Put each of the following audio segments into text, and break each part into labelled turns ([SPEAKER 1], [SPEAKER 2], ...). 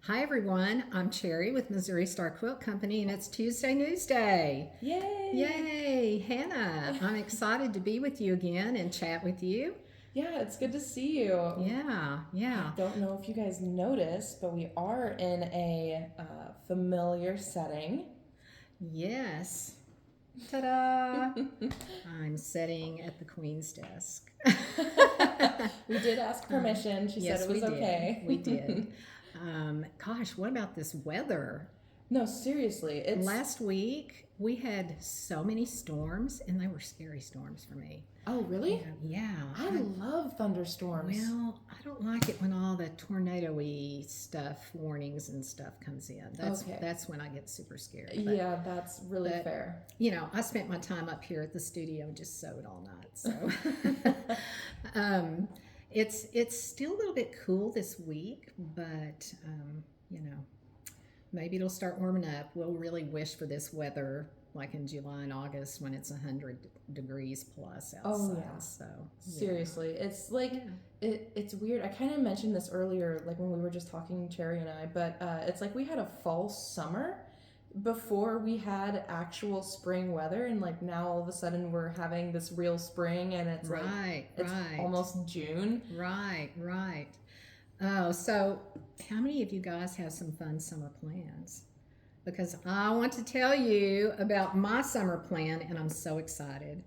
[SPEAKER 1] Hi everyone, I'm Cherry with Missouri Star Quilt Company and it's Tuesday Newsday.
[SPEAKER 2] Yay!
[SPEAKER 1] Yay, Hannah, I'm excited to be with you again and chat with you.
[SPEAKER 2] Yeah, it's good to see you.
[SPEAKER 1] Yeah,
[SPEAKER 2] I
[SPEAKER 1] yeah,
[SPEAKER 2] don't know if you guys noticed, but we are in a familiar setting.
[SPEAKER 1] yes. Ta-da! I'm sitting at the Queen's desk.
[SPEAKER 2] We did ask permission. She said
[SPEAKER 1] Yes,
[SPEAKER 2] it
[SPEAKER 1] we
[SPEAKER 2] was
[SPEAKER 1] did.
[SPEAKER 2] okay.
[SPEAKER 1] We did. Gosh, what about this weather?
[SPEAKER 2] No, seriously, it's.
[SPEAKER 1] Last week we had so many storms, and they were scary storms for me.
[SPEAKER 2] Oh, really?
[SPEAKER 1] Yeah.
[SPEAKER 2] I love thunderstorms.
[SPEAKER 1] Well, I don't like it when all the tornado-y stuff, warnings and stuff comes in.
[SPEAKER 2] Okay.
[SPEAKER 1] That's when I get super scared.
[SPEAKER 2] Yeah, that's really
[SPEAKER 1] but
[SPEAKER 2] fair.
[SPEAKER 1] I spent my time up here at the studio just sewed all night. So it's still a little bit cool this week, but you know, maybe it'll start warming up. We'll really wish for this weather like in July and August when it's 100 degrees plus outside.
[SPEAKER 2] Oh, yeah.
[SPEAKER 1] So
[SPEAKER 2] Seriously, it's like it's weird. I kind of mentioned this earlier, like when we were just talking, Cherry and I, but it's like we had a false summer before we had actual spring weather, and like now all of a sudden we're having this real spring, and it's it's
[SPEAKER 1] right,
[SPEAKER 2] almost June.
[SPEAKER 1] right. Oh, so how many of you guys have some fun summer plans? Because I want to tell you about my summer plan, and I'm so excited.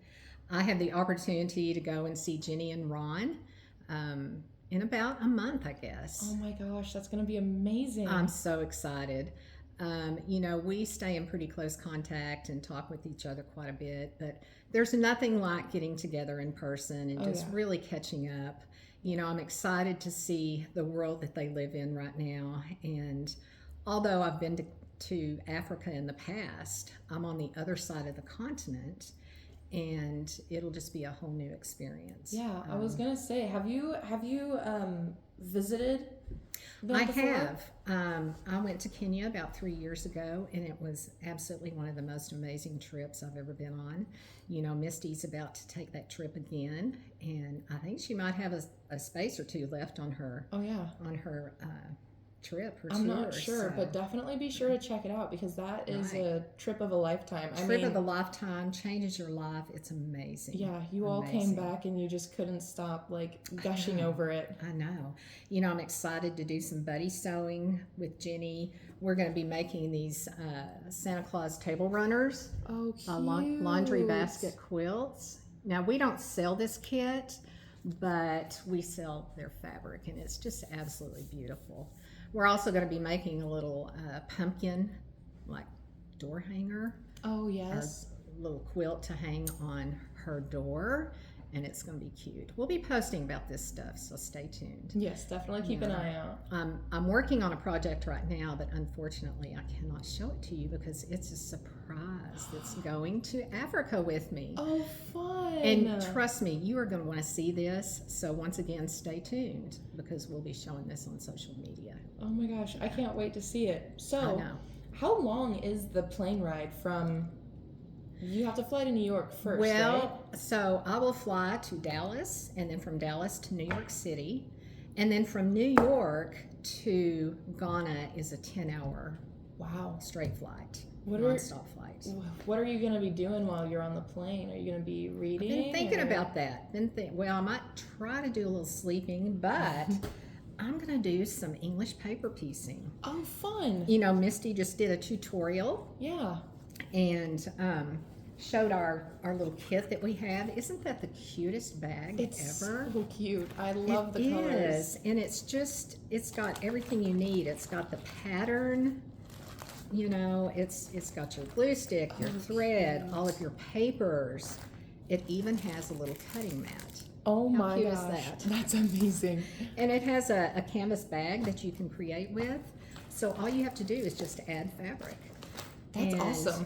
[SPEAKER 1] I have the opportunity to go and see Jenny and Ron in about a month, I
[SPEAKER 2] Oh
[SPEAKER 1] guess.
[SPEAKER 2] my gosh, that's gonna be amazing.
[SPEAKER 1] I'm so excited. We stay in pretty close contact and talk with each other quite a bit, but there's nothing like getting together in person and
[SPEAKER 2] Oh
[SPEAKER 1] just
[SPEAKER 2] yeah.
[SPEAKER 1] really catching up. I'm excited to see the world that they live in right now. And although I've been to Africa in the past, I'm on the other side of the continent and it'll just be a whole new experience.
[SPEAKER 2] Yeah, I was gonna say, have you visited
[SPEAKER 1] I
[SPEAKER 2] them before?
[SPEAKER 1] have. I went to Kenya about 3 years ago, and it was absolutely one of the most amazing trips I've ever been on. Misty's about to take that trip again, and I think she might have a space or two left on her
[SPEAKER 2] Oh yeah.
[SPEAKER 1] trip, her
[SPEAKER 2] I'm
[SPEAKER 1] tour.
[SPEAKER 2] not sure,
[SPEAKER 1] So,
[SPEAKER 2] but definitely be sure to check it out because that is
[SPEAKER 1] right,
[SPEAKER 2] a trip of a lifetime. I
[SPEAKER 1] trip of
[SPEAKER 2] mean,
[SPEAKER 1] the lifetime changes your life. It's amazing.
[SPEAKER 2] yeah, you all came
[SPEAKER 1] Amazing.
[SPEAKER 2] back and you just couldn't stop like
[SPEAKER 1] I
[SPEAKER 2] gushing
[SPEAKER 1] know.
[SPEAKER 2] over it.
[SPEAKER 1] I know. I'm excited to do some buddy sewing with Jenny. We're going to be making these Santa Claus table runners,
[SPEAKER 2] Oh,
[SPEAKER 1] laundry
[SPEAKER 2] cute.
[SPEAKER 1] basket quilts. Now, we don't sell this kit, but we sell their fabric, and it's just absolutely beautiful. We're also going to be making a little pumpkin, like door hanger,
[SPEAKER 2] Oh,
[SPEAKER 1] or
[SPEAKER 2] yes.
[SPEAKER 1] little quilt to hang on her door, and it's going to be cute. We'll be posting about this stuff, so stay tuned.
[SPEAKER 2] Yes, definitely keep an
[SPEAKER 1] Yeah.
[SPEAKER 2] eye out.
[SPEAKER 1] I'm working on a project right now, but unfortunately, I cannot show it to you because it's a surprise that's going to Africa with me.
[SPEAKER 2] Oh, fun.
[SPEAKER 1] And trust me, you are going to want to see this. So, once again, stay tuned because we'll be showing this on social media.
[SPEAKER 2] Oh my gosh, I can't wait to see it.
[SPEAKER 1] I
[SPEAKER 2] So,
[SPEAKER 1] know.
[SPEAKER 2] how long is the plane ride from. You have to fly to New York first, right?
[SPEAKER 1] Well, so I will fly to Dallas and then from Dallas to New York City. And then from New York to Ghana is a 10-hour
[SPEAKER 2] Wow.
[SPEAKER 1] straight flight,
[SPEAKER 2] What are
[SPEAKER 1] nonstop flight.
[SPEAKER 2] what are you going to be doing while you're on the plane? Are you going to be reading?
[SPEAKER 1] Been thinking
[SPEAKER 2] or-
[SPEAKER 1] about that. Well, I might try to do a little sleeping, but I'm going to do some English paper piecing.
[SPEAKER 2] Oh, fun.
[SPEAKER 1] Misty just did a tutorial
[SPEAKER 2] Yeah.
[SPEAKER 1] and showed our little kit that we have. Isn't that the cutest bag
[SPEAKER 2] It's
[SPEAKER 1] ever?
[SPEAKER 2] so cute. I love
[SPEAKER 1] It
[SPEAKER 2] the colors.
[SPEAKER 1] is, and it's got everything you need. It's got the pattern. It's got your glue stick, your
[SPEAKER 2] Oh,
[SPEAKER 1] thread,
[SPEAKER 2] cute.
[SPEAKER 1] all of your papers. It even has a little cutting mat.
[SPEAKER 2] Oh
[SPEAKER 1] How
[SPEAKER 2] my
[SPEAKER 1] cute is
[SPEAKER 2] gosh.
[SPEAKER 1] that?
[SPEAKER 2] That's amazing.
[SPEAKER 1] And it has a canvas bag that you can create with. So all you have to do is just add fabric.
[SPEAKER 2] That's
[SPEAKER 1] And-
[SPEAKER 2] awesome.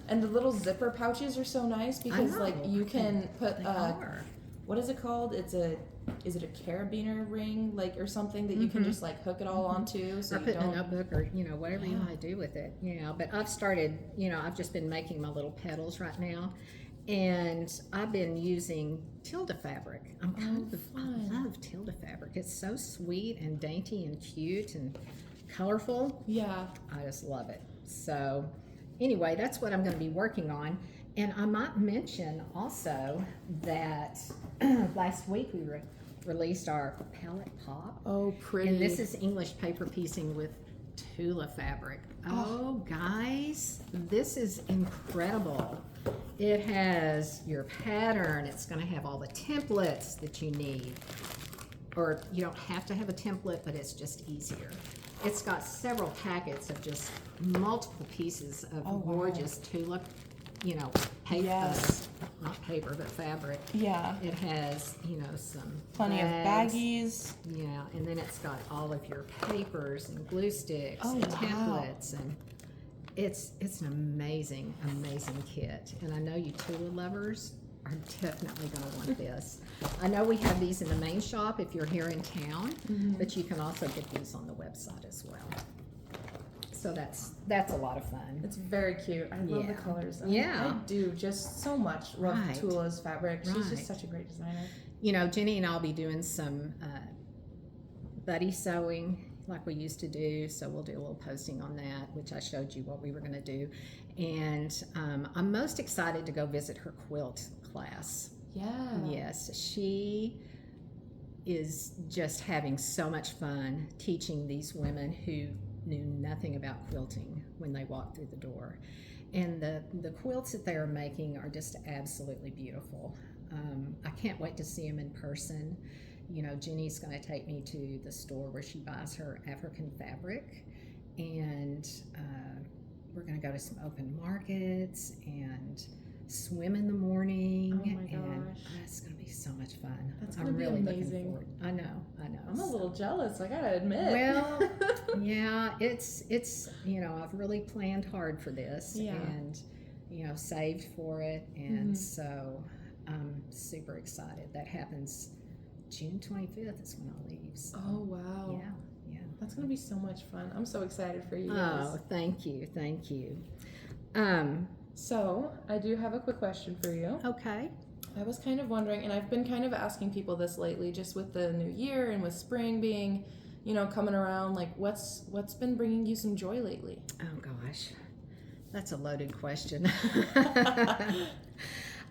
[SPEAKER 2] And the little zipper pouches are so nice because
[SPEAKER 1] know.
[SPEAKER 2] like you can put
[SPEAKER 1] They are.
[SPEAKER 2] what is it called? Is it a carabiner ring like or something that you can just like hook it all onto so
[SPEAKER 1] Or
[SPEAKER 2] you
[SPEAKER 1] put in a
[SPEAKER 2] don't
[SPEAKER 1] notebook or, whatever you
[SPEAKER 2] Yeah.
[SPEAKER 1] want to do with it. Yeah, but I've started, I've just been making my little petals right now. And I've been using Tilda fabric. I
[SPEAKER 2] fun.
[SPEAKER 1] love Tilda fabric. It's so sweet and dainty and cute. And colorful.
[SPEAKER 2] Yeah.
[SPEAKER 1] I just love it. So anyway, that's what I'm going to be working on. And I might mention also that last week we released our palette pop.
[SPEAKER 2] Oh, pretty.
[SPEAKER 1] And this is English paper piecing with Tula fabric. Oh, guys, this is incredible. It has your pattern. It's going to have all the templates that you need. Or you don't have to have a template, but it's just easier. It's got several packets of just multiple pieces of gorgeous Tula, paper,
[SPEAKER 2] Yes.
[SPEAKER 1] not paper, but fabric.
[SPEAKER 2] Yeah.
[SPEAKER 1] It has, some
[SPEAKER 2] Plenty
[SPEAKER 1] bags.
[SPEAKER 2] of baggies.
[SPEAKER 1] Yeah, and then it's got all of your papers and glue sticks
[SPEAKER 2] Oh,
[SPEAKER 1] and
[SPEAKER 2] wow.
[SPEAKER 1] templates, and it's an amazing, amazing kit. And I know you Tula lovers are definitely going to want this. I know we have these in the main shop if you're here in town, but you can also get these on the website as well. So that's a lot of fun.
[SPEAKER 2] It's very cute. I love the
[SPEAKER 1] Yeah.
[SPEAKER 2] colors.
[SPEAKER 1] Yeah.
[SPEAKER 2] I do just so much love
[SPEAKER 1] Right.
[SPEAKER 2] Tula's fabric. She's
[SPEAKER 1] Right.
[SPEAKER 2] just such a great designer.
[SPEAKER 1] Jenny and I'll be doing some buddy sewing like we used to do, so we'll do a little posting on that, which I showed you what we were going to do. And I'm most excited to go visit her quilt class.
[SPEAKER 2] Yeah.
[SPEAKER 1] Yes, she is just having so much fun teaching these women who knew nothing about quilting when they walked through the door. And the quilts that they are making are just absolutely beautiful. I can't wait to see them in person. Jenny's going to take me to the store where she buys her African fabric, and we're going to go to some open markets and swim in the morning.
[SPEAKER 2] Oh my
[SPEAKER 1] and
[SPEAKER 2] gosh.
[SPEAKER 1] it's going to be so much fun.
[SPEAKER 2] That's
[SPEAKER 1] I'm
[SPEAKER 2] gonna be
[SPEAKER 1] really
[SPEAKER 2] amazing.
[SPEAKER 1] looking forward. I know.
[SPEAKER 2] I'm a little jealous, I gotta admit.
[SPEAKER 1] Well, yeah, it's I've really planned hard for this,
[SPEAKER 2] Yeah.
[SPEAKER 1] and saved for it, and so I'm super excited. That happens June 25th is when I leave. So,
[SPEAKER 2] Oh wow.
[SPEAKER 1] yeah.
[SPEAKER 2] That's gonna be so much fun. I'm so excited for you
[SPEAKER 1] Oh,
[SPEAKER 2] guys.
[SPEAKER 1] thank you.
[SPEAKER 2] So I do have a quick question for you.
[SPEAKER 1] Okay.
[SPEAKER 2] I was kind of wondering, and I've been kind of asking people this lately, just with the new year and with spring being, coming around, like what's been bringing you some joy lately?
[SPEAKER 1] Oh gosh, that's a loaded question.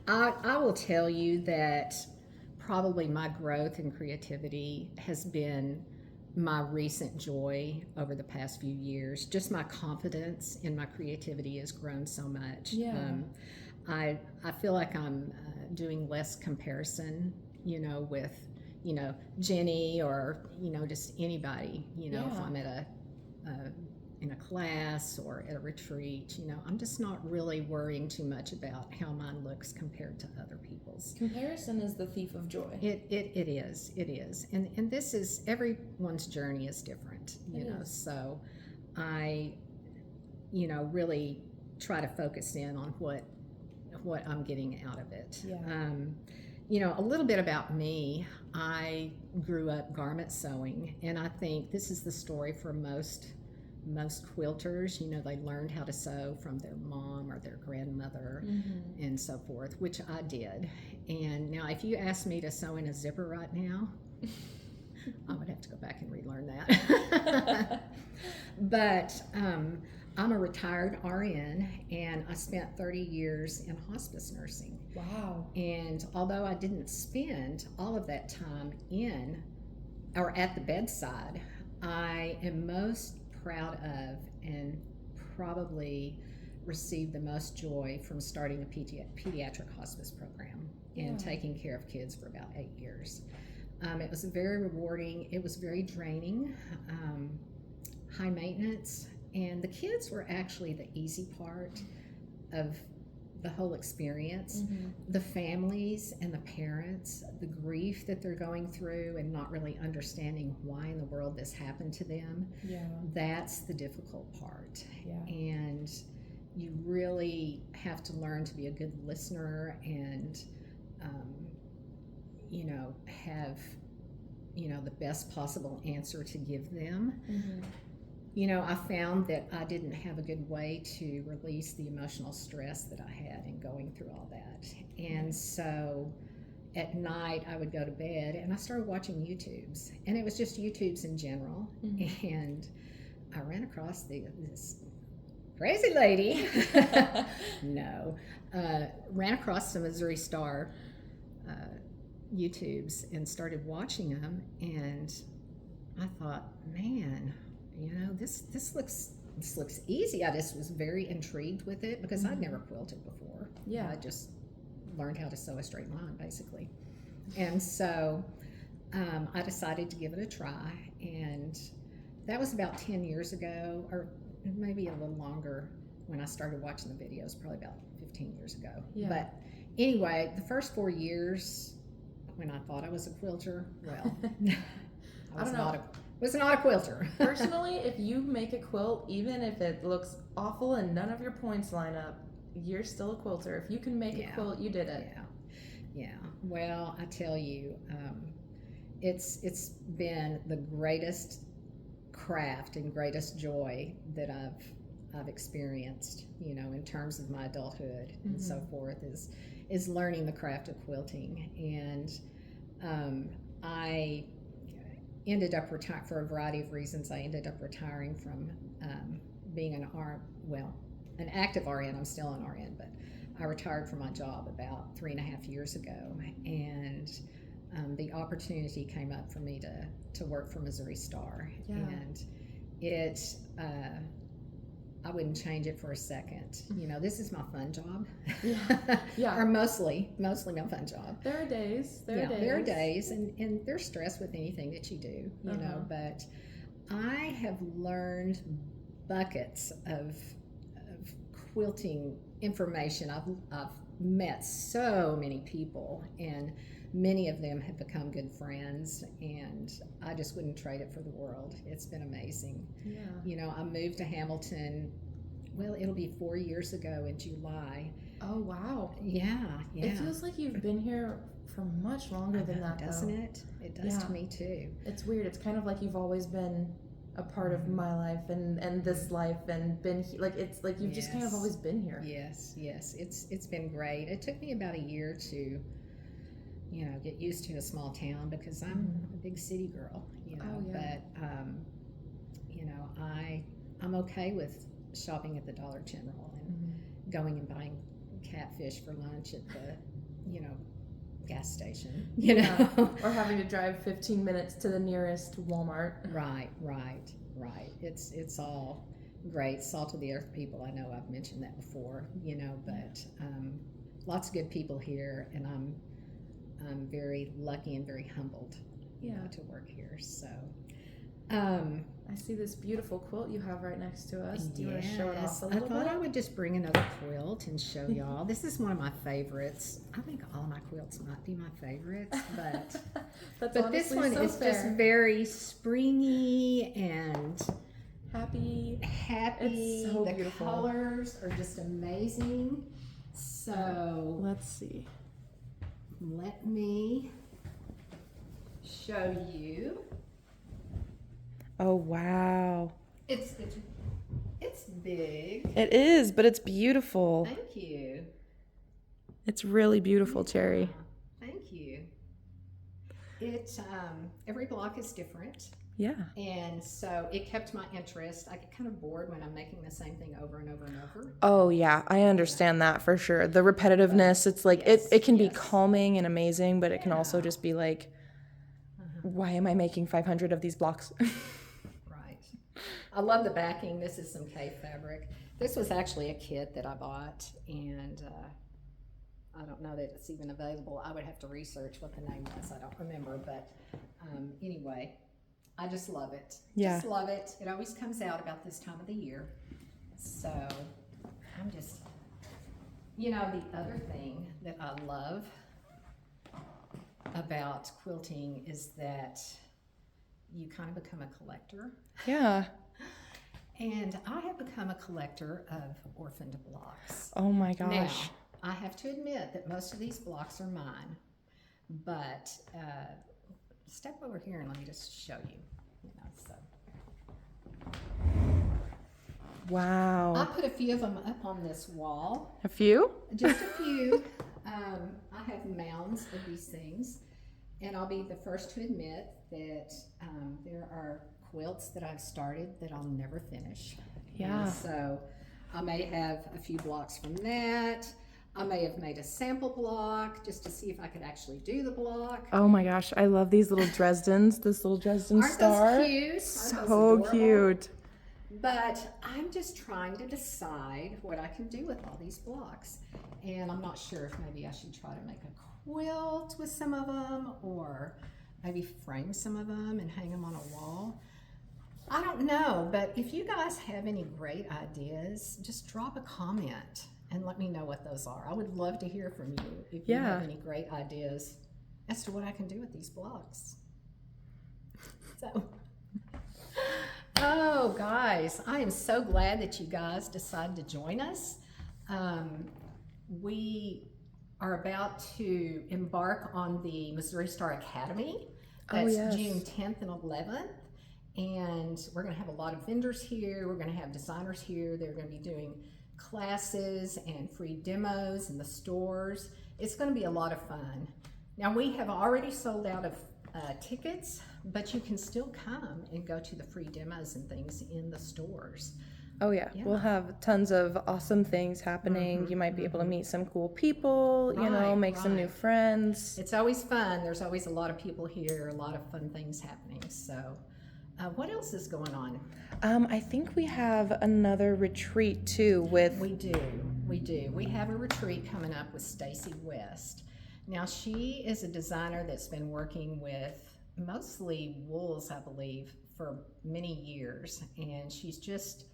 [SPEAKER 1] I will tell you that probably my growth and creativity has been my recent joy over the past few years. Just my confidence in my creativity has grown so much.
[SPEAKER 2] Yeah.
[SPEAKER 1] I feel like I'm doing less comparison, with Jenny or just anybody. If
[SPEAKER 2] Yeah.
[SPEAKER 1] I'm at in a class or at a retreat, I'm just not really worrying too much about how mine looks compared to other people's.
[SPEAKER 2] Comparison is the thief of joy.
[SPEAKER 1] It is, and this is, everyone's journey is different,
[SPEAKER 2] It is.
[SPEAKER 1] So I really try to focus in on what I'm getting out of it.
[SPEAKER 2] Yeah.
[SPEAKER 1] A little bit about me. I grew up garment sewing, and I think this is the story for most quilters. They learned how to sew from their mom or their grandmother and so forth, which I did. And now if you ask me to sew in a zipper right now, I would have to go back and relearn that. But I'm a retired RN, and I spent 30 years in hospice nursing.
[SPEAKER 2] Wow.
[SPEAKER 1] And although I didn't spend all of that time in or at the bedside, I am most proud of and probably received the most joy from starting a pediatric hospice program and taking care of kids for about 8 years. It was very rewarding. It was very draining, high maintenance, and the kids were actually the easy part of the whole experience. The families and the parents, the grief that they're going through and not really understanding why in the world this happened to them, that's the difficult part. And you really have to learn to be a good listener and have the best possible answer to give them. I found that I didn't have a good way to release the emotional stress that I had in going through all that. And so at night I would go to bed and I started watching YouTubes, and it was just YouTubes in general. And I ran across this crazy lady. No, ran across the Missouri Star YouTubes and started watching them, and I thought, man, this looks easy. I just was very intrigued with it because I'd never quilted before.
[SPEAKER 2] Yeah.
[SPEAKER 1] I just learned how to sew a straight line basically, and so I decided to give it a try, and that was about 10 years ago, or maybe a little longer when I started watching the videos, probably about 15 years ago.
[SPEAKER 2] Yeah.
[SPEAKER 1] But anyway, the first 4 years when I thought I was a quilter, well, I was not a quilter.
[SPEAKER 2] Personally, if you make a quilt, even if it looks awful and none of your points line up, you're still a quilter. If you can make a quilt, you did it.
[SPEAKER 1] Yeah. Well, I tell you, it's been the greatest craft and greatest joy that I've experienced, in terms of my adulthood and so forth, is learning the craft of quilting. And I ended up retiring for a variety of reasons. I ended up retiring from being an active RN. I'm still an RN, but I retired from my job about 3.5 years ago, and the opportunity came up for me to work for Missouri Star, and it I wouldn't change it for a second. This is my fun job.
[SPEAKER 2] Yeah.
[SPEAKER 1] Or mostly my fun job.
[SPEAKER 2] There are days.
[SPEAKER 1] There are days, and there's stress with anything that you do, but I have learned buckets of quilting information. I've met so many people, and many of them have become good friends, and I just wouldn't trade it for the world. It's been amazing.
[SPEAKER 2] Yeah.
[SPEAKER 1] I moved to Hamilton, well, it'll be 4 years ago in July.
[SPEAKER 2] Oh, wow.
[SPEAKER 1] Yeah.
[SPEAKER 2] It feels like you've been here for much longer than that,
[SPEAKER 1] doesn't it? It does to me too.
[SPEAKER 2] It's weird. It's kind of like you've always been a part of my life and this life, and been like, it's like you've just kind of always been here.
[SPEAKER 1] Yes. It's been great. It took me about a year to get used to a small town because I'm a big city girl, but I'm okay with shopping at the Dollar General and going and buying catfish for lunch at the gas station,
[SPEAKER 2] or having to drive 15 minutes to the nearest Walmart.
[SPEAKER 1] Right. It's all great, salt of the earth people. I know I've mentioned that before, but lots of good people here, and I'm very lucky and very humbled to work here. So
[SPEAKER 2] I see this beautiful quilt you have right next to us. Do you want to show it off a little bit?
[SPEAKER 1] I thought I would just bring another quilt and show y'all. This is one of my favorites. I think all my quilts might be my favorites, but this one is just very springy and happy.
[SPEAKER 2] It's so beautiful.
[SPEAKER 1] The colors are just amazing. So
[SPEAKER 2] let's see.
[SPEAKER 1] Let me show you.
[SPEAKER 2] Oh, wow.
[SPEAKER 1] It's big.
[SPEAKER 2] It is, but it's beautiful.
[SPEAKER 1] Thank you.
[SPEAKER 2] It's really beautiful, Cherry.
[SPEAKER 1] Thank you. It every block is different.
[SPEAKER 2] Yeah.
[SPEAKER 1] And so it kept my interest. I get kind of bored when I'm making the same thing over and over and over.
[SPEAKER 2] Oh, yeah. I understand that for sure. The repetitiveness, it's like, it can be calming and amazing, but it can also just be like, why am I making 500 of these blocks?
[SPEAKER 1] I love the backing. This is some K fabric. This was actually a kit that I bought, and I don't know that it's even available. I would have to research what the name was. I don't remember, but anyway, I just love it.
[SPEAKER 2] Yeah.
[SPEAKER 1] Just love it. It always comes out about this time of the year. So I'm just, the other thing that I love about quilting is that you kind of become a collector.
[SPEAKER 2] Yeah.
[SPEAKER 1] And I have become a collector of orphaned blocks.
[SPEAKER 2] Oh my gosh.
[SPEAKER 1] Now, I have to admit that most of these blocks are mine, but step over here and let me just show you.
[SPEAKER 2] Wow.
[SPEAKER 1] I put a few of them up on this wall.
[SPEAKER 2] A few?
[SPEAKER 1] Just a few. I have mounds of these things, and I'll be the first to admit that there are quilts that I've started that I'll never finish.
[SPEAKER 2] Yeah.
[SPEAKER 1] And so I may have a few blocks from that. I may have made a sample block just to see if I could actually do the block.
[SPEAKER 2] Oh my gosh, I love these little Dresdens, this little Dresden
[SPEAKER 1] Aren't
[SPEAKER 2] star.
[SPEAKER 1] those cute?
[SPEAKER 2] So
[SPEAKER 1] Aren't those adorable?
[SPEAKER 2] cute.
[SPEAKER 1] But I'm just trying to decide what I can do with all these blocks. And I'm not sure if maybe I should try to make a quilt with some of them, or maybe frame some of them and hang them on a wall. I don't know, but if you guys have any great ideas, just drop a comment and let me know what those are. I would love to hear from you if you have any great ideas as to what I can do with these blocks. So, oh guys, I am so glad that you guys decided to join us. We are about to embark on the Missouri Star Academy. That's June 10th and 11th. And we're going to have a lot of vendors here. We're going to have designers here. They're going to be doing classes and free demos in the stores. It's going to be a lot of fun. Now, we have already sold out of tickets, but you can still come and go to the free demos and things in the stores.
[SPEAKER 2] Oh yeah. We'll have tons of awesome things happening. You might be able to meet some cool people, you know, make some new friends.
[SPEAKER 1] It's always fun. There's always a lot of people here, a lot of fun things happening. So what else is going on?
[SPEAKER 2] I think we have another retreat too with...
[SPEAKER 1] We do. We have a retreat coming up with Stacy West. Now, she is a designer that's been working with mostly wools, I believe, for many years, and she's just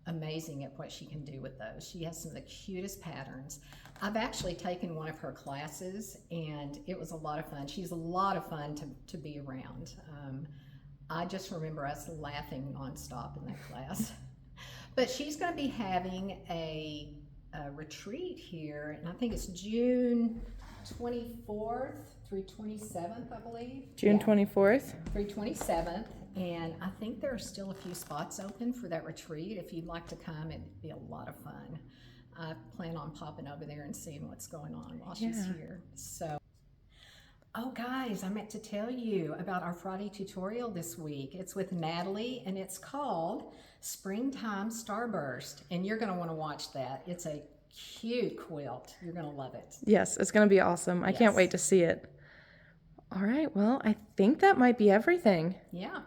[SPEAKER 1] amazing at what she can do with those. She has some of the cutest patterns. I've actually taken one of her classes, and it was a lot of fun. She's a lot of fun to be around. I just remember us laughing nonstop in that class. But she's going to be having a retreat here, and I think it's June 24th through 27th, I believe.
[SPEAKER 2] June 24th?
[SPEAKER 1] Through 27th, and I think there are still a few spots open for that retreat. If you'd like to come, it'd be a lot of fun. I plan on popping over there and seeing what's going on while she's here. So. Oh guys, I meant to tell you about our Friday tutorial this week. It's with Natalie and it's called Springtime Starburst, and you're going to want to watch that. It's a cute quilt. You're going to love it.
[SPEAKER 2] Yes, it's going to be awesome. I can't wait to see it. All right, well, I think that might be everything.
[SPEAKER 1] Yeah.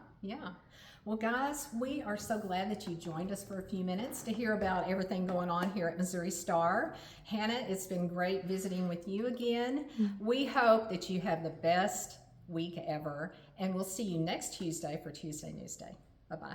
[SPEAKER 1] Well, guys, we are so glad that you joined us for a few minutes to hear about everything going on here at Missouri Star. Hannah, it's been great visiting with you again. We hope that you have the best week ever, and we'll see you next Tuesday for Tuesday Newsday. Bye-bye.